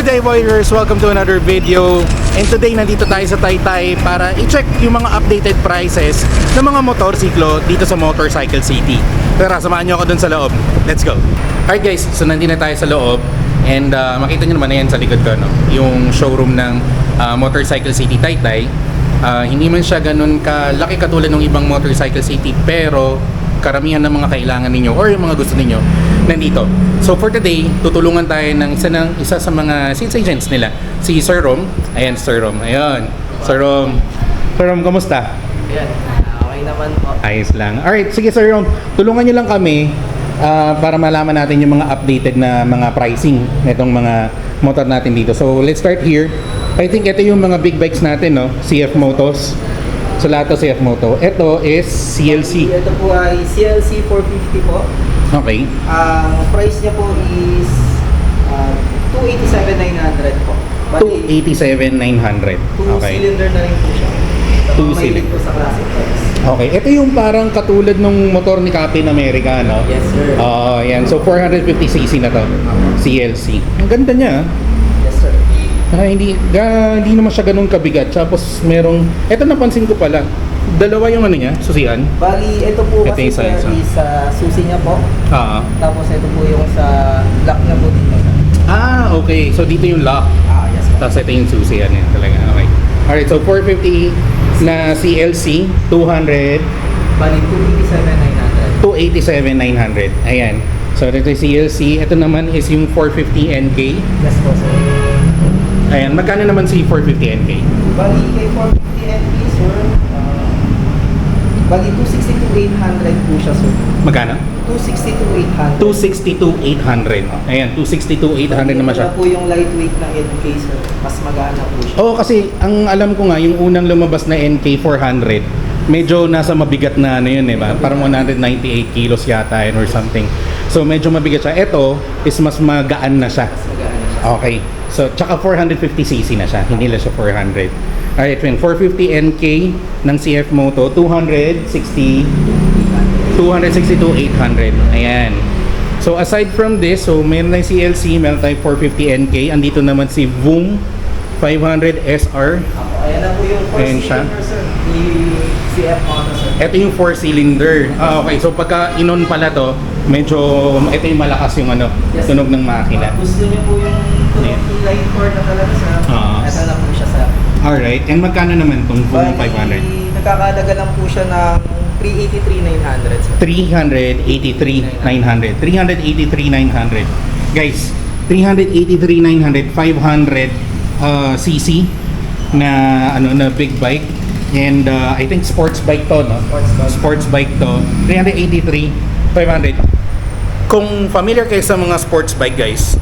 Good day, boyers! Welcome to another video. And today, nandito tayo sa Taytay para i-check yung mga updated prices ng mga motorsiklo dito sa Motorcycle City. Tara, samahan nyo ako dun sa loob. Let's go! Alright guys, so nandito na tayo sa loob. And makita nyo naman na yan sa likod ko, no? Yung showroom ng Motorcycle City Taytay. Hindi man siya ganun kalaki katulad ng ibang Motorcycle City, pero karamihan ng mga kailangan ninyo or yung mga gusto ninyo nandito. So for today, tutulungan tayo ng isa sa mga sales agents nila, si Sir Rom. Ayan, Sir Rom. Ayan, Sir Rom. Sir Rom, kamusta? Ayan, okay naman po. Ayos lang. Alright, sige Sir Rom, tulungan nyo lang kami para malaman natin yung mga updated na mga pricing nitong mga motor natin dito. So let's start here. I think ito yung mga big bikes natin, no? CF Motos. So lahat to CF Moto. Ito is CLC. Ito po ay CLC 450 po. Okay. Ang price niya po is 287,900 po. 287,900. Okay. 2-cylinder na rin po siya. Two-cylinder po sa classic bikes. Okay. Ito yung parang katulad nung motor ni Captain America, no? Yes, sir. Yan. So 450cc na to. CLC. Ang ganda niya. Yes, sir. Hindi naman siya ganun kabigat. Tapos merong, eto napansin ko pala, dalawa yung ano niya, susian. Bali, ito po Ito kasi yung sir, size, is sa susi niya po. Tapos ito po yung sa lock niya po dito. Okay. So dito yung lock. Yes po. Tapos ito yung susian niya talaga. Okay. Alright, so 450 na CLC, 200, Bali, 287,900. 287,900. Ayan. So ito yung CLC. Ito naman is yung 450 NK. Yes po, sir. Ayan, magkano naman si 450 NK? Bali, kay 450 NP, sir, bali, 262,800 po siya, sir. Magkano? 262,800. 262,800. Ayan, 262,800 naman siya. Ito po yung lightweight ng NK, sir. Mas magana po siya. Oo, kasi ang alam ko nga, yung unang lumabas na NK 400, medyo nasa mabigat na ano yun, ba? Parang 198 kilos yata yun or something. So medyo mabigat siya. Ito is mas magaan na siya. Mas magana siya. Okay. So, tsaka 450cc na siya. Hindi lang siya 400. Alright, 450 NK ng CF Moto, 262,800. Ayan. So, aside from this, so meron tayong CLC, meron tayong 450 NK. Andito naman si VOOM 500 SR. Ayan na po yung 4-cylinder, sir. Yung CF Moto, sir. Ito yung 4-cylinder. Okay. So, pagka inon pala to, medyo, ito yung malakas yung ano, Yes, tunog ng makina. Gusto niyo po yung tunog inline core na talaga, sir. Ito na po siya, sir. Alright. And magkano naman itong VOOM 500? Nagkakalaga lang po siya ng 383,900, sir. 383,900. 383,900. Guys, 383,900, 500 cc na ano na big bike, and I think sports bike to, no? Sports bike to. 383,500. Kung familiar kayo sa mga sports bike, guys,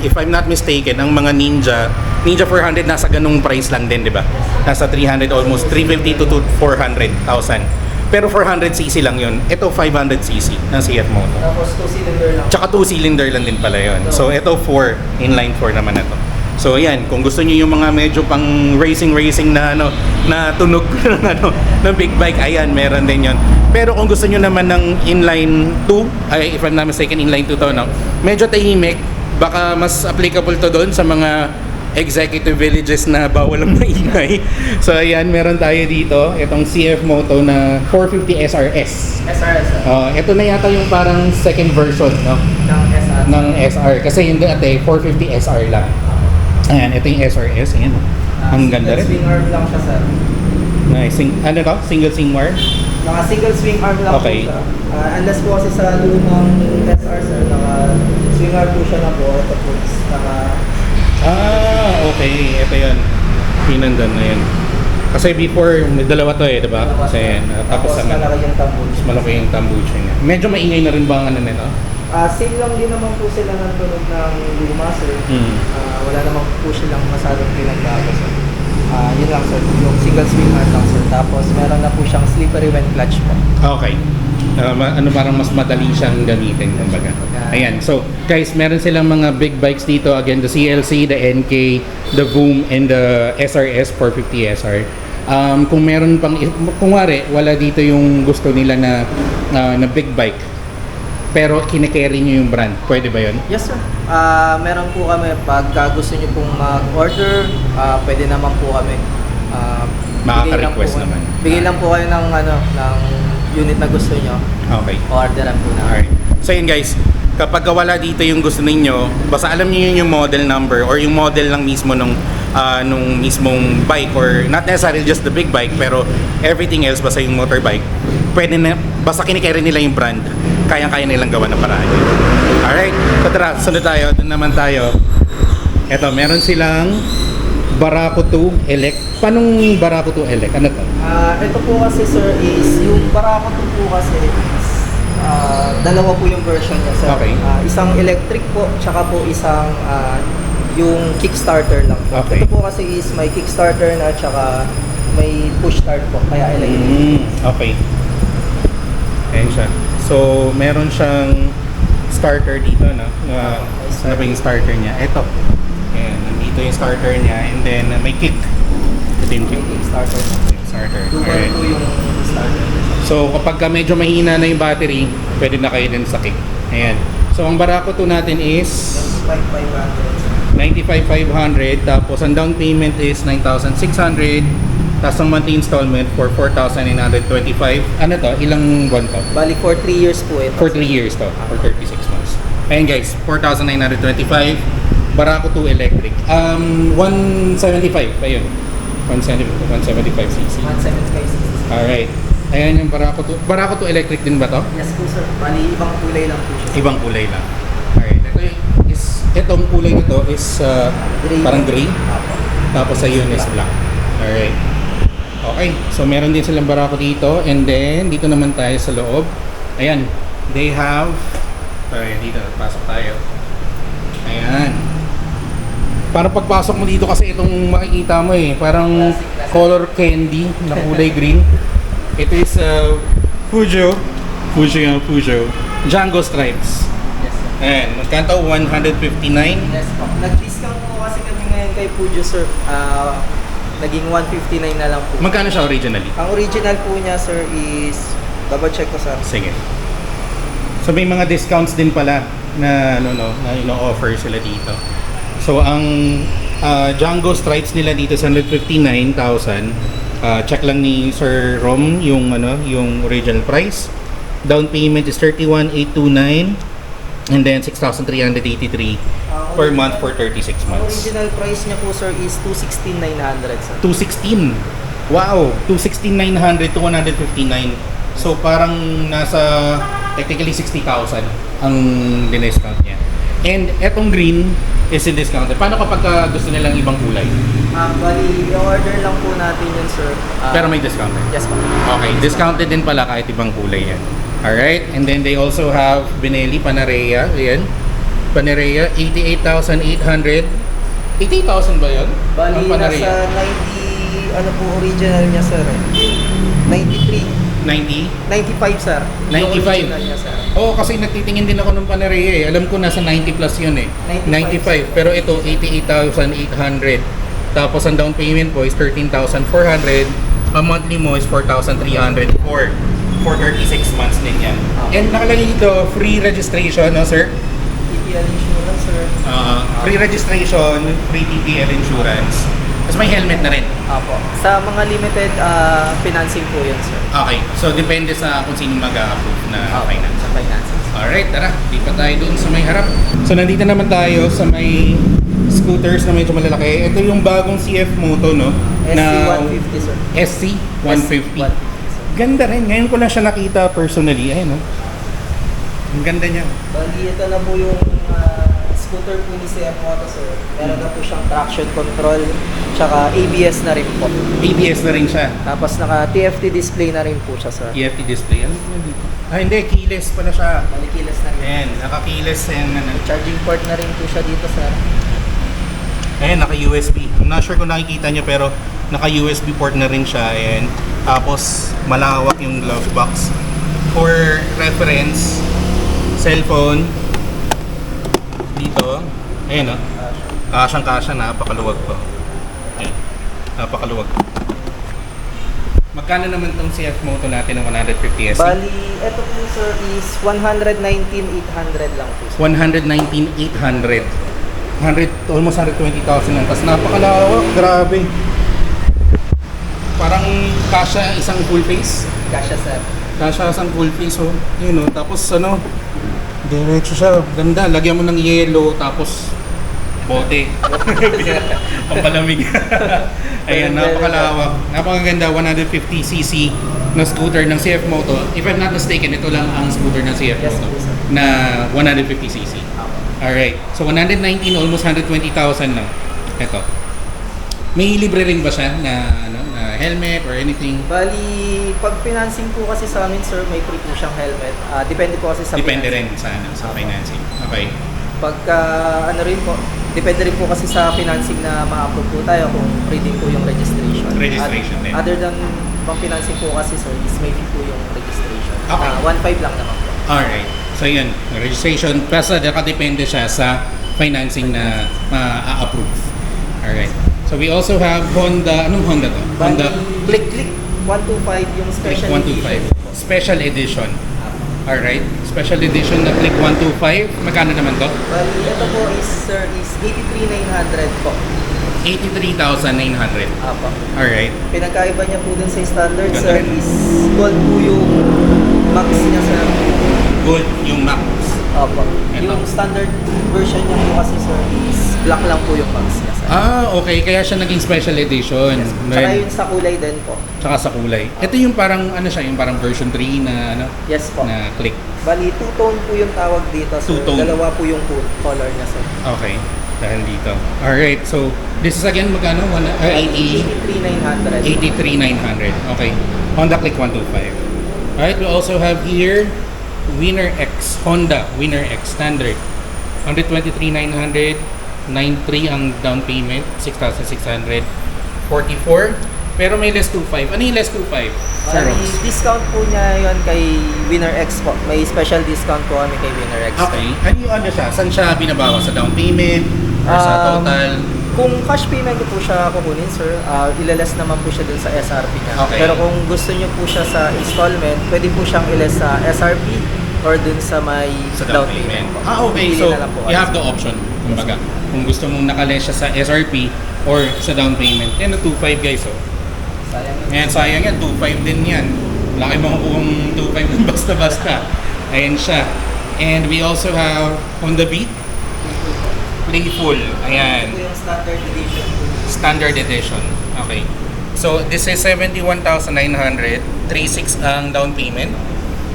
if I'm not mistaken, ang mga Ninja 400 nasa ganung price lang din, di ba? Nasa 300, almost 350 to 400,000. Pero 400cc lang yun. Ito 500cc ng CF Moto. Tapos 2-cylinder lang. Tsaka 2-cylinder lang din pala yun. So ito 4, inline 4 naman na to. So ayan, kung gusto niyo yung mga medyo pang racing na ano, na tunog ng ano, ng big bike, ayan, meron din yon. Pero kung gusto niyo naman ng inline 2, ay if I'm not mistaken, inline 2 to, no? Medyo tahimik, baka mas applicable to doon sa mga executive villages na bawal ang maingay. So ayan, meron tayo dito, itong CF Moto na 450 SRS. SRS, sir. Ito na yata yung parang second version, no? Ng SR. Kasi yung dati 450 SR lang. Ayan, ito yung SRS. Ayan. Ang ganda rin. Swing arm lang siya, sir. Nice. Ano to? Single wire? Naka single swing arm lang Okay. po siya. Unless po kasi sa lumang SR, sir, naka swing arm po siya na po. Ito po is Okay. Ito yun. Pinandan na yun. Kasi before, may dalawa to eh, diba? Kasi tapos malaki yung tambuch. malaki yung tambucho niya. Medyo maingay na rin ba ang ano nito? Same lang din naman po sila ng tunog ng luma, sir. Wala naman po silang masyadong pinagbago, sir. Yun lang, sir. Yung single swing arm lang, sir. Tapos meron na po siyang slippery when clutch po. Okay. Parang mas madali siyang gamitin, kumbaga. Ayan. So, guys, meron silang mga big bikes dito. Again, the CLC, the NK, the VOOM, and the SRS 450 SR. Kung meron pang, kung wari, wala dito yung gusto nila na big bike. pero kine-carry nyo yung brand. Pwede ba yun? Yes sir. Meron po kami pagka gusto niyo pong mag-order, pwede naman po kami. Makaka-request naman. Bigay lang po kayo ng ng unit na gusto niyo. Okay. Orderan po namin. Alright. So yun guys, kapag wala dito yung gusto ninyo, basta alam niyo yun yung model number or yung model lang mismo nung mismong bike, or not necessarily just the big bike, pero everything else basta yung motorbike, pwede na, basta kinikerry nila yung brand, kayang-kaya nilang gawa ng paraan. Alright, so tara, sunod tayo, doon naman tayo. Eto, meron silang Barako 2 Elect. Paanong Barako 2 Elect? Ano to? Ito po kasi sir is, yung Barako 2 po kasi is, dalawa po yung version niya sir. Okay. Isang electric po, tsaka po isang yung Kickstarter lang po. Okay. Ito po kasi is may Kickstarter na, tsaka may push start po, kaya electric. Okay. Ayan siya. So, meron siyang starter dito, no? Ano ba yung starter niya? Ito. Ayan, nandito yung starter niya, and then may kick. Ito yung kick. May Kickstarter na. Starter. Dual Alright. po yung starter. So, kapag ka medyo mahina na yung battery, pwede na kayo din sa kick. Ayan. So, ang Barako 2 natin is 95,500, tapos ang down payment is 9,600, tapos ang monthly installment for 4,925. Ano to? Ilang buwan to? Bali for 3 years po ito. For 3 years to, for 36 months. Ayan guys, 4,925, Barako 2 electric. 175, ayun. 175cc. 175cc. Alright. Ayan yung Barako 2. Barako 2 electric din ba to? Yes po sir. Bali ibang kulay lang po siya. Ibang kulay lang. Alright. Itong kulay nito is Gray. parang gray. Apo. Tapos sa yun is black. Alright. Okay. So meron din silang Barako dito. And then dito naman tayo sa loob. Ayan. They have... Sorry, dito. Pasok tayo. Ayan. Parang pagpasok mo dito kasi itong makikita mo parang color candy na kulay green. Ito is Peugeot Django Stripes. Yes sir. Ayan, magkanto 159. Yes po. Nag-discount po kasi kami ngayon kay Peugeot sir. Naging 159 na lang po. Magkano siya originally? Ang original po niya sir is, double check ko sir. Sige. So may mga discounts din pala na na ino-offer sila dito. So ang Django Stripes nila dito sa 159,000. Check lang ni Sir Rom yung yung original price. Down payment is 31,829 and then 6,383 per month for 36 Ang months. original price niya po sir is 216,900 sir. 216. Wow, 216,900 to 159. So parang nasa technically 60,000 ang discount niya. And etong green is discounted. Paano kapag gusto nilang ibang kulay? Bali, i-order lang po natin yun sir. Pero may discount. Yes po. Okay, discounted din pala kahit ibang kulay yan. Alright, and then they also have Benelli Panarea. Ayan. Panarea, 88,800. 88,000 ba yun? Bali, Ang Panarea? nasa 90, ano po original niya sir 93. 90? 95 sir. 95? Yung original niya sir. Oo, kasi nagtitingin din ako ng Panarea Alam ko nasa 90 plus yun 95. Pero ito, 88,800. Tapos ang down payment po is 13,400. Ang monthly mo is 4,300 for 36 months din yan. And nakalagay dito, free registration, no sir? TPL insurance sir. Free registration, free TPL insurance. Tapos may helmet na rin. Apo. Sa mga limited financing po yun sir. Okay, so depende sa kung sino mag-a-approve na Apo, finance. sa financing. Alright, tara. Di pa tayo doon sa may harap. So nandito naman tayo sa may scooters na medyo malalaki. Ito yung bagong CF Moto, no? SC150 sir. SC150. 150 sir. Ganda rin. Ngayon ko lang siya nakita personally. Ayun, no? Ang ganda niya. Bali, ito na po yung scooter po ni CF Moto sir. Meron na po siyang traction control, tsaka ABS na rin po. ABS na rin siya. Tapos naka TFT display na rin po siya sir. EFT display. Ano yun dito? Hindi. Keyless pala siya. Malikilas na rin. Ayan. Naka-keyless and Charging port na rin po siya dito sir. Ayan, naka-USB. I'm not sure kung nakikita nyo pero naka-USB port na rin siya. Ayan. Tapos malawak yung glove box. For reference, cellphone dito. Ayan, kasyang-kasya, napakaluwag po. Ayan. Napakaluwag. Magkano naman tong CF Moto natin ng 150 SE? Bali, ito po sir is 119,800 lang po sir. 119,800. Almost 120,000 lang. Tapos napakalawak. Grabe. Parang kasha isang full face. Kasya sir. Kasha isang full face, oh. Yun, oh. Tapos ano, diretso siya. Ganda. Lagyan mo ng yellow, tapos bote. Pampalamig. Ayan, napakalawak. Napakaganda, 150cc na scooter ng CF Moto. If I'm not mistaken, ito lang ang scooter ng CF Yes, Moto po, sir. na 150cc. Alright. So 119, almost 120,000 na. Ito. May libre rin ba siya na, na helmet or anything? Bali, pag financing po kasi sa amin sir, may free po siyang helmet. Depende po kasi sa Depende rin financing. sa financing. Okay. Pagka ano rin po, depende rin po kasi sa financing na ma-approve po tayo kung free din po yung registration. Registration din. Other than pang financing po kasi sir, is may fee po yung registration. Okay. 1.5 lang naman po. Alright. So yun, registration. Basta nakadepende siya sa financing na ma-approve. Alright. So we also have Honda. Anong Honda to? Bali, Honda Click 125 yung special Click 125. Special edition. Alright. Special edition na Click 125. Magkano naman to? Bali, ito po is sir is 83,900 po. 83,900. Apo. Alright. Pinagkaiba niya po dun sa standard Ganda sir rin. is gold po yung max niya sir. Gold yung Max. Opo. Ito. Yung standard version niya po kasi sir is black lang po yung max niya sir. Okay. Kaya siya naging special edition. Yes. Tsaka yun sa kulay din po. Tsaka sa kulay. Ito yung parang, ano siya, yung parang version 3 na, ano, Yes po. na Click. Bali, two-tone po yung tawag dito sir. Two-tone. Dalawa po yung color niya sir. Okay. Dahil dito. Alright. So, this is again, magkano? 83,900. 83,900. Okay. Honda Click 125. Alright. We also have here, Winner X. Honda Winner X Standard. 123,900. 9,300 ang down payment. 6,644. Pero may less 2.5. Ano yung less 2.5? Sir Bali, Rox? discount po niya yun kay Winner X po. May special discount po kami kay Winner X. Okay. Ano yung ano siya? Saan siya binabawas? Sa down payment? Or sa total? Kung cash payment ko po siya kukunin sir, ilaless naman po siya dun sa SRP niya. Okay. Pero kung gusto niyo po siya sa installment, pwede po siyang iless sa SRP or dun sa may Sa down payment. po. Okay. Pili So, na lang po you kayo. have the option. Kumbaga, kung gusto mong nakaless siya sa SRP or sa down payment. Yan, 2.5 guys. Oh. Sayang yun. Ngayon, sayang yan. 2.5 din yan. Laki mo kung 2.5 din basta-basta. Ayan siya. And we also have Honda Beat. Playful. Ayan. Ito yung standard edition po. Standard edition. Okay. So, this is 71,900. 3.6 ang down payment.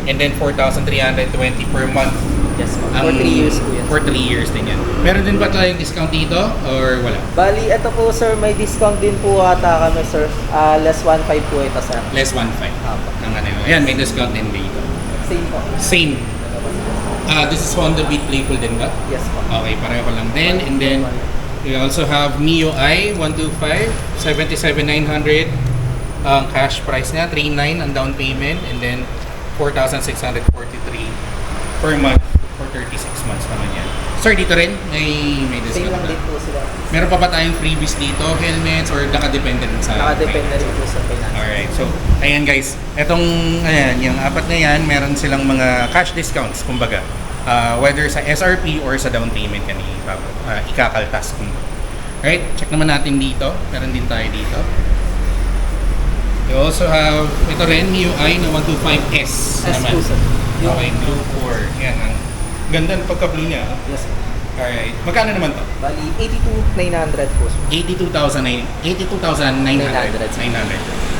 And then 4,320 per month. Yes po. Ang- For 3 years po yan. For 3 years din yan. Meron din ba tayong discount dito? Or wala? Bali, ito po sir, may discount din po ata kami sir. Less 1.5 po ito sir. Less 1.5. Apo. Ang ano yun. Ayan, may discount din dito. Same po. Same. This is Honda Beat Playful din ba? Yes po. Okay, pareho lang din. And then, we also have Mio I 125, 77,900. Ang cash price niya, 3,900 ang down payment. And then, 4,643 per month for 36 months naman yan. Sir, dito rin, may Same discount lang na. din po sila. Meron pa ba tayong freebies dito? Helmets or nakadepende din sa... Nakadepende rin po sa finance. Alright, so ayan guys, etong ayan, yung apat na yan, meron silang mga cash discounts, kumbaga. Whether sa SRP or sa down payment yan ikakaltas. Alright, check naman natin dito. Meron din tayo dito. We also have, ito rin, MIUI na 125S S naman. po sir. Yung- Okay, blue core. Yan, ang ganda ng pagka-blue niya. Yes po. Alright, magkano naman to? Bali, 82,900 po sir. 82,900.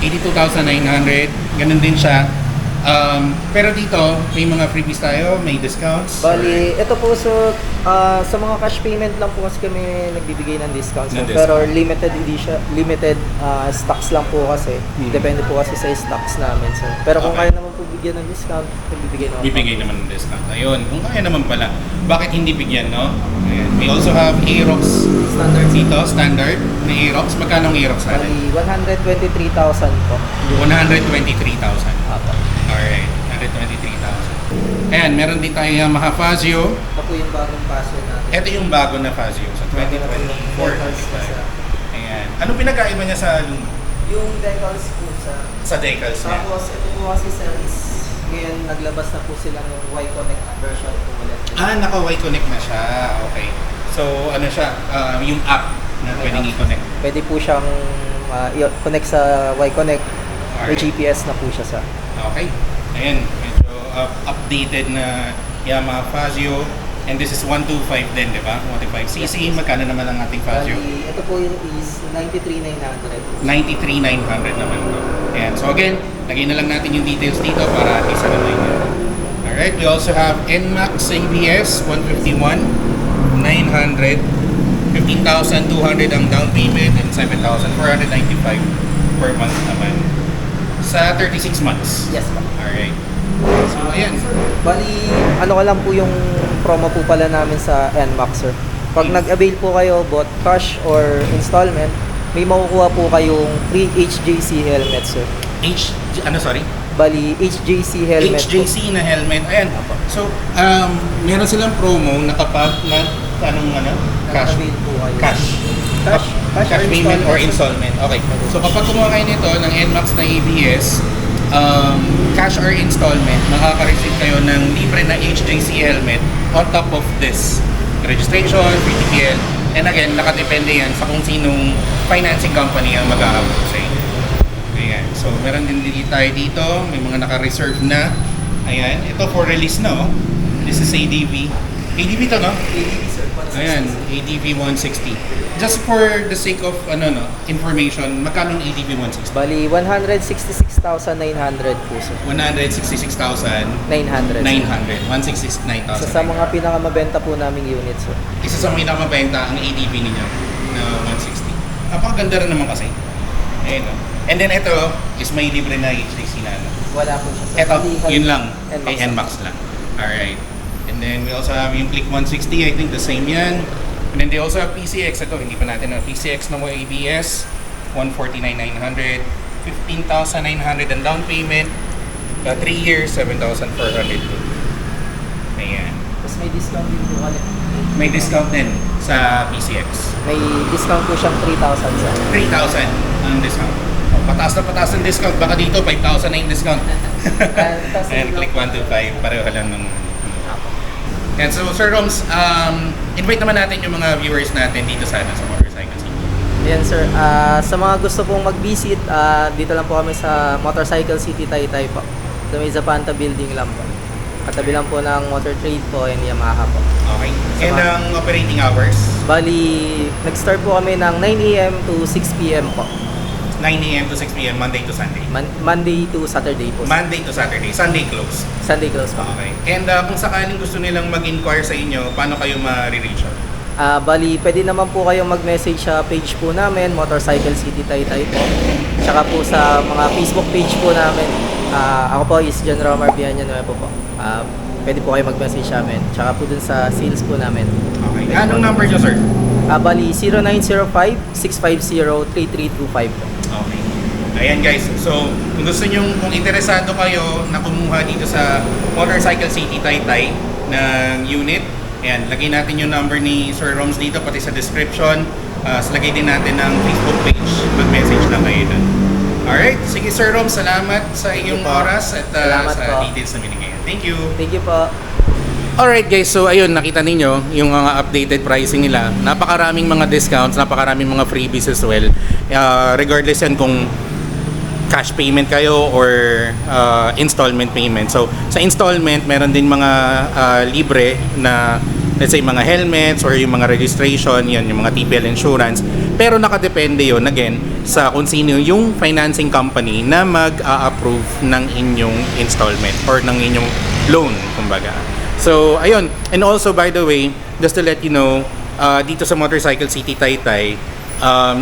82,900. Ganun din siya. Pero dito, may mga freebies tayo, may discounts. Bali, ito po sir, sa mga cash payment lang po kasi kami nagbibigay ng discounts. Ng Pero discount. limited edition, limited stocks lang po kasi. Depende po kasi sa stocks namin sir. Pero kung Okay. kaya naman po bigyan ng discount, nagbibigay naman. Bibigay naman ng discount. Ayun, kung kaya naman pala. Bakit hindi bigyan, no? Ayan. We also have Aerox Standard dito, standard na Aerox. Magkano ang Aerox natin? Bali, 123,000 po. 123,000. Apo. Alright, 123,000. Ayan, meron din tayo Yamaha Fazio. Ito po yung bagong paso natin. Ito yung bago na Fazio sa 2024. Decals po, sir. Ayan. Ano pinagkaiba niya sa Luna? Yung decals po sa decals niya. Tapos ito po kasi sir is ngayon naglabas na po sila ng Y-Connect version po ulit. Naka Y-Connect na siya. Okay. So, ano siya, yung app na pwedeng i-connect. Pwede po siyang i-connect sa Y-Connect. May Alright. GPS na po siya sa. Okay. Ayan, medyo updated na Yamaha Fazio. And this is 125 din, di ba? 125cc. Magkano naman ang ating Fazio? Bali, ito po yung is 93,900. 93,900 naman ito. Ayan. So again, lagay na lang natin yung details dito para at least alam na yun. Alright, we also have NMAX ABS 151, 900, 15,200 ang down payment and 7,495 per month naman. Sa 36 months. Yes po. Alright. So ayan. Bali, ano ko lang po yung promo po pala namin sa NMAX sir. Pag nag-avail po kayo both cash or installment, may makukuha po kayong free HJC helmet sir. Sorry? Bali, HJC helmet po. HJC na helmet. Ayan. So, meron silang promo na kapag cash. Nag-avail po kayo. Cash. Cash payment or installment. Okay. So kapag kumuha kayo nito ng NMAX na ABS, cash or installment, makaka-receive kayo ng libre na HJC helmet on top of this. Registration, PTPL, and again, nakadepende yan sa kung sinong financing company ang mag-a-approve sa inyo. Ayan. So meron din tayo dito, may mga naka-reserve na. Ayan. Ito for release na, oh. This is ADV. ADV to, no? ADV sir. Ayan, ADV 160. Just for the sake of information, magkano ang ADV 160? Bali, 166,900 po sir. 166,900. 900. 169,000. Isa sa mga pinakamabenta po naming units sir. Isa sa mga nakamabenta ang ADV ninyo na 160. Napakaganda rin naman kasi. Ayan, no? And then ito is may libre na HTC na. Wala po siya. Ito, yun lang. NMAX Kay NMAX lang. Alright. And then we also have yung Click 160. I think the same yan. And then they also have PCX. Ito, hindi pa natin na PCX na mo ABS. 149,900. 15,900 ang down payment. 3 years, 7,400. Ayan. Tapos may discount din po ulit. May discount din sa PCX. May discount po siyang 3,000 sir. 3,000 ang discount. Pataas na pataas ang discount. Baka dito 5,000 na yung discount. Ayan, Click 125. Pareho lang ng... And so, Sir Roms, invite naman natin yung mga viewers natin dito sa Motorcycle City. Yan sir, sa mga gusto pong mag-visit, dito lang po kami sa Motorcycle City Taytay po. Sa may Zapanta building lang po. Katabi lang po ng Motor Trade po and Yamaha po. Okay. And ang operating hours? Bali, nag-start po kami ng 9 AM to 6 PM po. 9 AM to 6 PM, Monday to Sunday. Monday to Saturday po. Monday to Saturday. Sunday close. Sunday close po. Okay. And kung sakaling gusto nilang mag-inquire sa inyo, paano kayo ma-reach out? Bali, pwede naman po kayong mag-message sa page po namin, Motorcycle City Taytay po. Tsaka po sa mga Facebook page po namin. Ako po is John Romar Bianya Nuevo po. Pwede po kayo mag-message sa amin. Tsaka po dun sa sales po namin. Okay. Anong number nyo, sir? Bali, 0905-650-3325 po. Okay. Ayan guys, so kung gusto nyo, kung interesado kayo na kumuha dito sa Motorcycle City Taytay ng unit, ayan, lagay natin yung number ni Sir Roms dito, pati sa description. Lagay din natin ng Facebook page, mag-message lang kayo dun. Alright, sige Sir Roms, salamat sa iyong oras at Salamat sa po. details na binigay. Thank you! Thank you po. Alright guys, so ayun, nakita ninyo yung mga updated pricing nila. Napakaraming mga discounts, napakaraming mga freebies as well. Regardless yan kung cash payment kayo or installment payment. So sa installment, meron din mga libre na let's say mga helmets or yung mga registration, yan, yung mga TPL insurance. Pero nakadepende yon again sa kung sino yung financing company na mag-a-approve ng inyong installment or ng inyong loan, kumbaga. So, ayun. And also, by the way, just to let you know, dito sa Motorcycle City Taytay,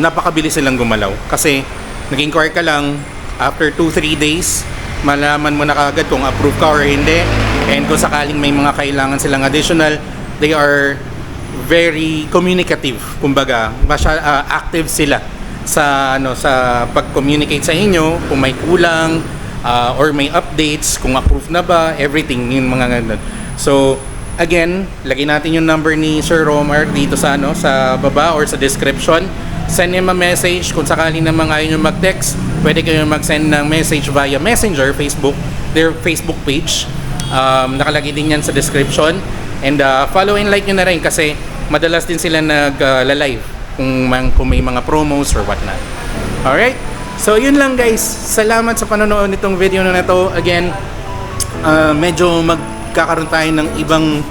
napakabilis silang gumalaw. Kasi, nag-inquire ka lang, after 2-3 days, malaman mo na kagad kung approve ka or hindi. And kung sakaling may mga kailangan silang additional, they are very communicative. Kumbaga, active sila sa pag-communicate sa inyo kung may kulang or may updates, kung approve na ba, everything, yung mga ganun. So, again, lagay natin yung number ni Sir Romar dito sa sa baba or sa description. send him a message. Kung sakali naman ayaw nyo mag-text, pwede kayo mag-send ng message via Messenger, Facebook, their Facebook page. Nakalagay din yan sa description. And follow and like nyo na rin kasi madalas din sila nag-live kung may mga promos or whatnot. Alright? So yun lang guys. Salamat sa panonood nitong video na to. Again, medyo magkakaroon tayo ng ibang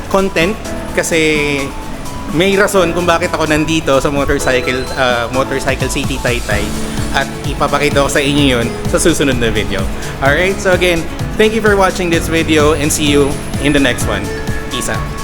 content kasi may rason kung bakit ako nandito sa Motorcycle City Taytay at ipapakita ko sa inyo yun sa susunod na video. Alright? So again, thank you for watching this video and see you in the next one. Peace out.